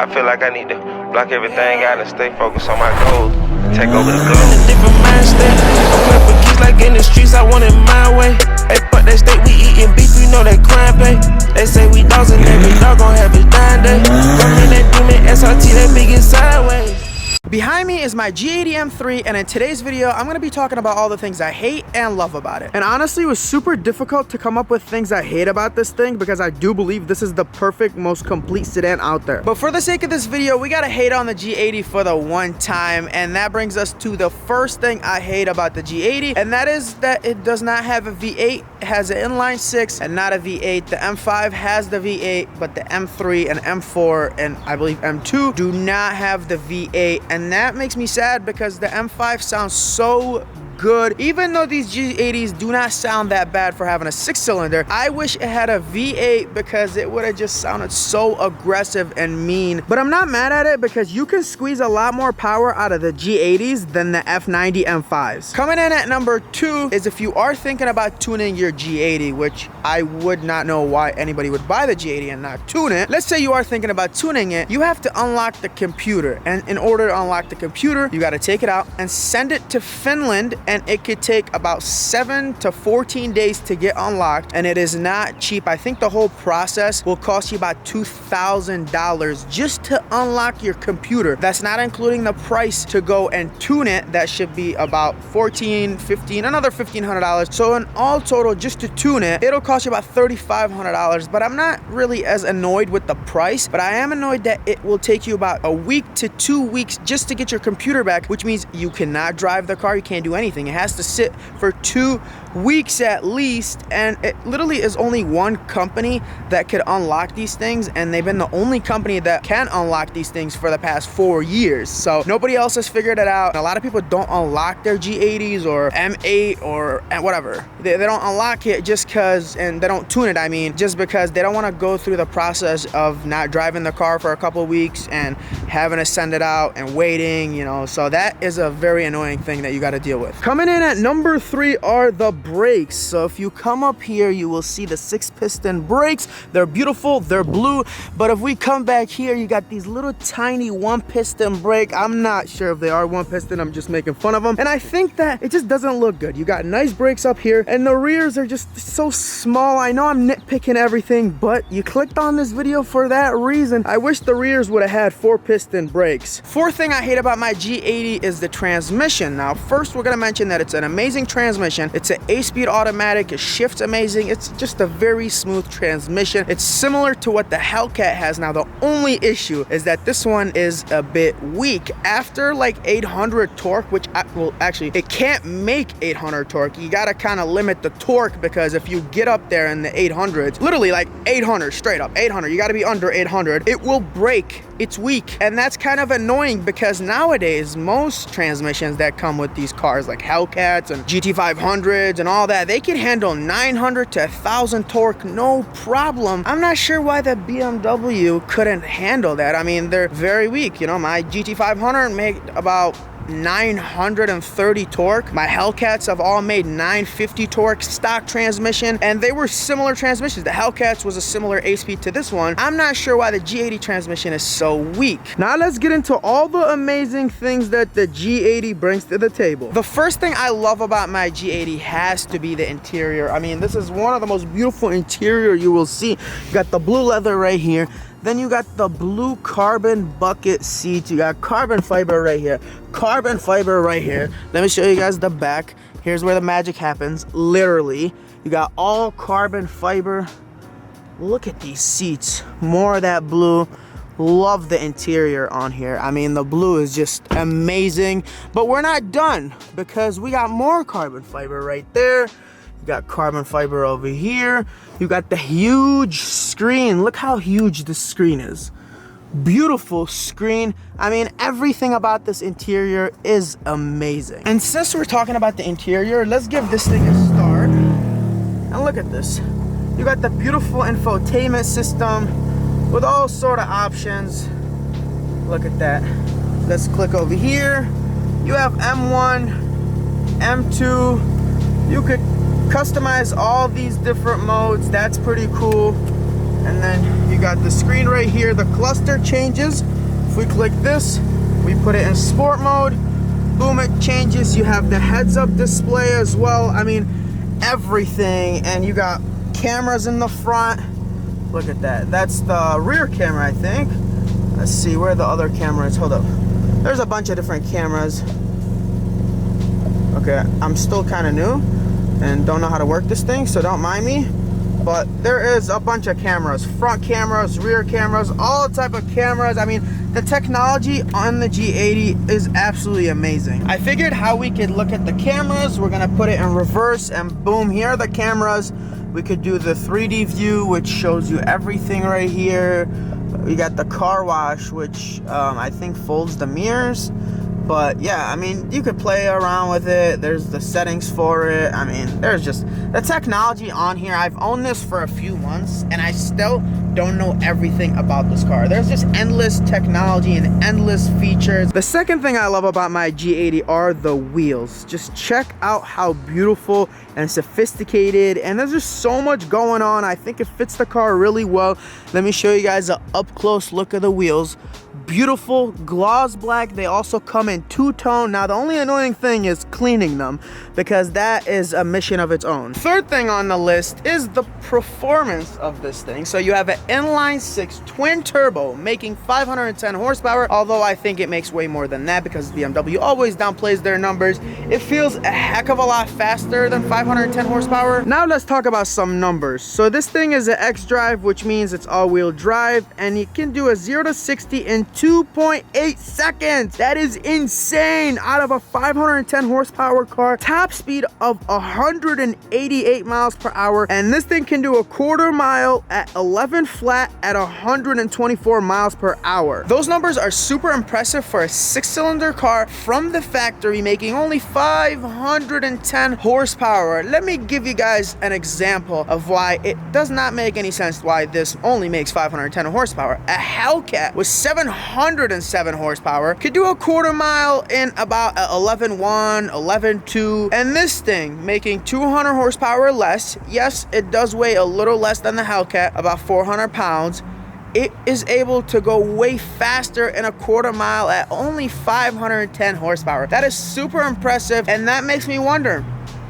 I feel like I need to block everything out and stay focused on my goals. Take over the globe. In a different mind state. I'm playing for keys like in the streets, I want it my way. Hey, fuck that state, we eating beef, we know that crime pay. They say we dogs and every dog gon' have his dying day. Rockin' that demon SRT, that big is sideways. Behind me is my G80 M3, and in today's video, I'm gonna be talking about all the things I hate and love about it. And honestly, it was super difficult to come up with things I hate about this thing because I do believe this is the perfect, most complete sedan out there. But for the sake of this video, we gotta hate on the G80 for the one time, and that brings us to the first thing I hate about the G80, and that is that it does not have a V8. It has an inline 6 and not a V8. The M5 has the V8, but the M3 and M4 and I believe M2 do not have the V8, and that makes me sad because the M5 sounds so good. Even though these G80s do not sound that bad for having a 6-cylinder, I wish it had a V8 because it would have just sounded so aggressive and mean. But I'm not mad at it because you can squeeze a lot more power out of the G80s than the F90 M5s. Coming in at number 2 is if you are thinking about tuning your G80, which I would not know why anybody would buy the G80 and not tune it. Let's say you are thinking about tuning it, you have to unlock the computer. And in order to unlock the computer, you got to take it out and send it to Finland, and it could take about 7 to 14 days to get unlocked, and it is not cheap. I think the whole process will cost you about $2,000 just to unlock your computer. That's not including the price to go and tune it. That should be about $1,400, $1,500, another $1,500. So in all total, just to tune it, it'll cost you about $3,500. But I'm not really as annoyed with the price, but I am annoyed that it will take you about a week to 2 weeks just to get your computer back, which means you cannot drive the car, you can't do anything. It has to sit for 2 weeks at least, and it literally is only one company that could unlock these things, and they've been the only company that can unlock these things for the past 4 years. So nobody else has figured it out. A lot of people don't unlock their G80s or M8 or whatever. They don't unlock it just because, and they don't tune it, I mean, just because they don't want to go through the process of not driving the car for a couple of weeks and having to send it out and waiting, you know. So that is a very annoying thing that you got to deal with. Coming in at number 3 are the brakes. So if you come up here, you will see the 6-piston brakes. They're beautiful, they're blue. But if we come back here, you got these little tiny 1-piston brake. I'm not sure if they are 1-piston, I'm just making fun of them. And I think that it just doesn't look good. You got nice brakes up here, and the rears are just so small. I know I'm nitpicking everything, but you clicked on this video for that reason. I wish the rears would have had 4-piston brakes. Fourth thing I hate about my G80 is the transmission. Now, first we're gonna mention that it's an amazing transmission. It's an 8-speed automatic, it shifts amazing. It's just a very smooth transmission. It's similar to what the Hellcat has. Now, the only issue is that this one is a bit weak. After like 800 torque, which well, actually, it can't make 800 torque. You gotta kind of limit the torque, because if you get up there in the 800s, literally like 800, straight up 800, you gotta be under 800, it will break. It's weak, and that's kind of annoying because nowadays most transmissions that come with these cars like Hellcats and GT500s and all that, they can handle 900 to 1000 torque no problem. I'm not sure why the BMW couldn't handle that. I mean, they're very weak. You know, my GT500 made about 930 torque. My Hellcats have all made 950 torque stock transmission, and they were similar transmissions. The Hellcats was a similar 8-speed to this one. I'm not sure why the G80 transmission is so weak. Now let's get into all the amazing things that the G80 brings to the table. The first thing I love about my G80 has to be the interior. I mean, this is one of the most beautiful interior you will see. You got the blue leather right here. Then you got the blue carbon bucket seats. You got carbon fiber right here, carbon fiber right here. Let me show you guys the back. Here's where the magic happens, literally. You got all carbon fiber. Look at these seats, more of that blue. Love the interior on here. I mean, the blue is just amazing. But we're not done, because we got more carbon fiber right there. You got carbon fiber over here. You got the huge screen. Look how huge this screen is. Beautiful screen. I mean, everything about this interior is amazing. And since we're talking about the interior, let's give this thing a start. And look at this. You got the beautiful infotainment system with all sort of options. Look at that. Let's click over here. You have M1, M2. You could customize all these different modes. That's pretty cool. And then you got the screen right here. The cluster changes. If we click this, we put it in sport mode. Boom, it changes. You have the heads-up display as well. I mean, everything. And you got cameras in the front. Look at that. That's the rear camera, I think. Let's see where the other camera is. Hold up. There's a bunch of different cameras. Okay, I'm still kind of new and don't know how to work this thing, so don't mind me. But there is a bunch of cameras, front cameras, rear cameras, all type of cameras. I mean, the technology on the G80 is absolutely amazing. I figured how we could look at the cameras. We're gonna put it in reverse, and boom, here are the cameras. We could do the 3D view, which shows you everything right here. We got the car wash, which I think folds the mirrors. But yeah, I mean, you could play around with it. There's the settings for it. I mean, there's just the technology on here. I've owned this for a few months and I still don't know everything about this car. There's just endless technology and endless features. The second thing I love about my G80 are the wheels. Just check out how beautiful and sophisticated, and there's just so much going on. I think it fits the car really well. Let me show you guys an up close look of the wheels. Beautiful gloss black. They also come in two-tone. Now the only annoying thing is cleaning them, because that is a mission of its own. Third thing on the list is the performance of this thing. So you have an inline 6 twin turbo making 510 horsepower, although I think it makes way more than that because BMW always downplays their numbers. It feels a heck of a lot faster than 510 horsepower. Now let's talk about some numbers. So this thing is an X-Drive, which means it's all-wheel drive, and it can do a 0 to 60 in 2.8 seconds. That is insane. Out of a 510 horsepower car, top speed of 188 miles per hour, and this thing can do a quarter mile at 11 flat at 124 miles per hour. Those numbers are super impressive for a 6-cylinder car from the factory, making only 510 horsepower. Let me give you guys an example of why it does not make any sense why this only makes 510 horsepower. A Hellcat with 707 horsepower could do a quarter mile in about 11.1, 11.2, and this thing making 200 horsepower less. Yes, it does weigh a little less than the Hellcat, about 400 pounds. It is able to go way faster in a quarter mile at only 510 horsepower. That is super impressive, and that makes me wonder,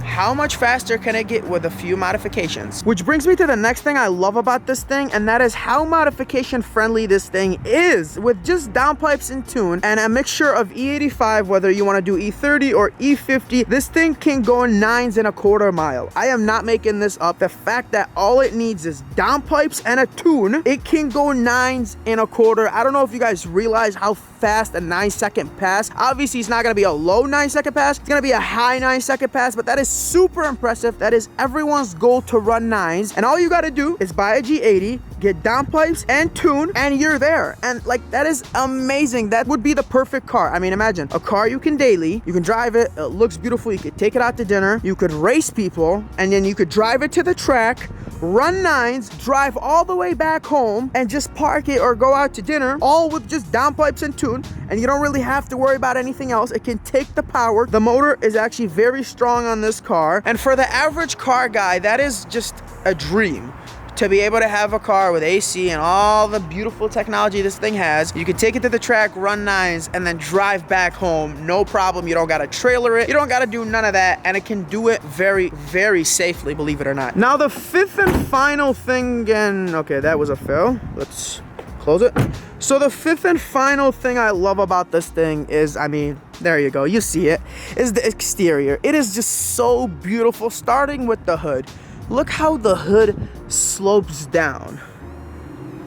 how much faster can it get with a few modifications? Which brings me to the next thing I love about this thing, and that is how modification friendly this thing is. With just downpipes and tune and a mixture of E85, whether you want to do E30 or E50, this thing can go 9s in a quarter mile. I am not making this up. The fact that all it needs is downpipes and a tune, it can go 9s in a quarter. I don't know if you guys realize how fast a 9-second pass. Obviously, it's not going to be a low 9-second pass. It's going to be a high 9-second pass, but that is super impressive. That is everyone's goal, to run 9s, and all you got to do is buy a G80, get downpipes and tune, and you're there. And like, that is amazing. That would be the perfect car. I mean, imagine a car you can daily, you can drive it, it looks beautiful, you could take it out to dinner, you could race people, and then you could drive it to the track, run 9s, drive all the way back home, and just park it or go out to dinner, all with just downpipes and tune, and you don't really have to worry about anything else. It can take the power. The motor is actually very strong on this car, and for the average car guy, that is just a dream. To be able to have a car with AC and all the beautiful technology this thing has. You can take it to the track, run 9s, and then drive back home, no problem. You don't gotta trailer it, you don't gotta do none of that, and it can do it very, very safely, believe it or not. Now the fifth and final thing, and okay, that was a fail. Let's close it. So the fifth and final thing I love about this thing is, I mean, there you go, you see it, is the exterior. It is just so beautiful, starting with the hood. Look how the hood slopes down.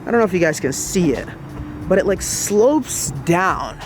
I don't know if you guys can see it, but it like slopes down.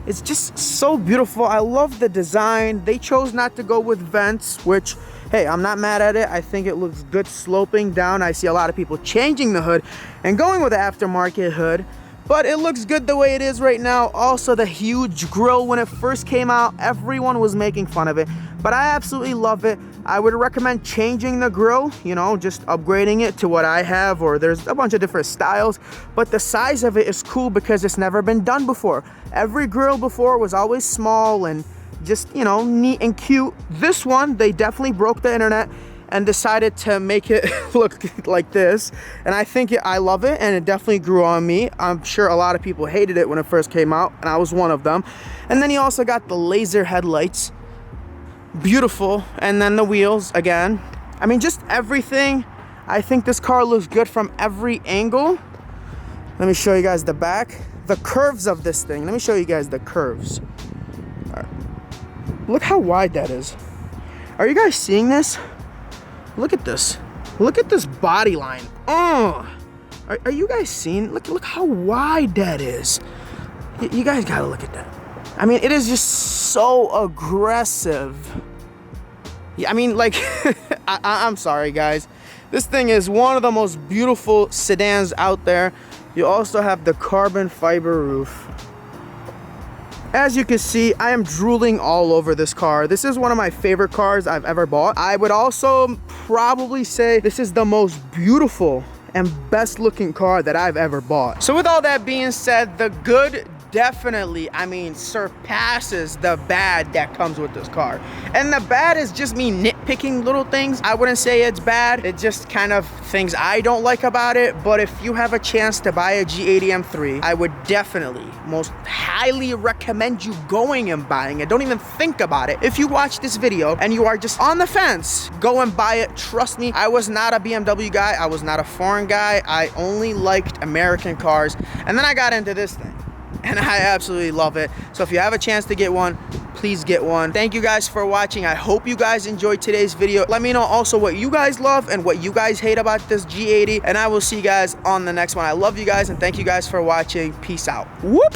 It's just so beautiful. I love the design. They chose not to go with vents, which, hey, I'm not mad at it. I think it looks good sloping down. I see a lot of people changing the hood and going with the aftermarket hood, but it looks good the way it is right now. Also, the huge grille, when it first came out, everyone was making fun of it, but I absolutely love it. I would recommend changing the grille, you know, just upgrading it to what I have, or there's a bunch of different styles, but the size of it is cool because it's never been done before. Every grille before was always small and just, you know, neat and cute. This one, they definitely broke the internet, and decided to make it look like this. And I think I love it, and it definitely grew on me. I'm sure a lot of people hated it when it first came out, and I was one of them. And then he also got the laser headlights. Beautiful. And then the wheels again. I mean, just everything. I think this car looks good from every angle. Let me show you guys the back. The curves of this thing. Let me show you guys the curves. All right. Look how wide that is. Are you guys seeing this? Look at this. Look at this body line. Are you guys seeing? Look how wide that is. You guys gotta look at that. I mean, it is just so aggressive. Yeah, I mean, like, I'm sorry, guys. This thing is one of the most beautiful sedans out there. You also have the carbon fiber roof. As you can see, I am drooling all over this car. This is one of my favorite cars I've ever bought. I would also probably say this is the most beautiful and best looking car that I've ever bought. So with all that being said, the good definitely, I mean, surpasses the bad that comes with this car. And the bad is just me nitpicking little things. I wouldn't say it's bad. It's just kind of things I don't like about it. But if you have a chance to buy a G80 M3, I would definitely, most highly recommend you going and buying it. Don't even think about it. If you watch this video and you are just on the fence, go and buy it. Trust me, I was not a BMW guy. I was not a foreign guy. I only liked American cars. And then I got into this thing, and I absolutely love it. So if you have a chance to get one, please get one. Thank you guys for watching. I hope you guys enjoyed today's video. Let me know also what you guys love and what you guys hate about this G80, and I will see you guys on the next one. I love you guys, and thank you guys for watching. Peace out. Whoop.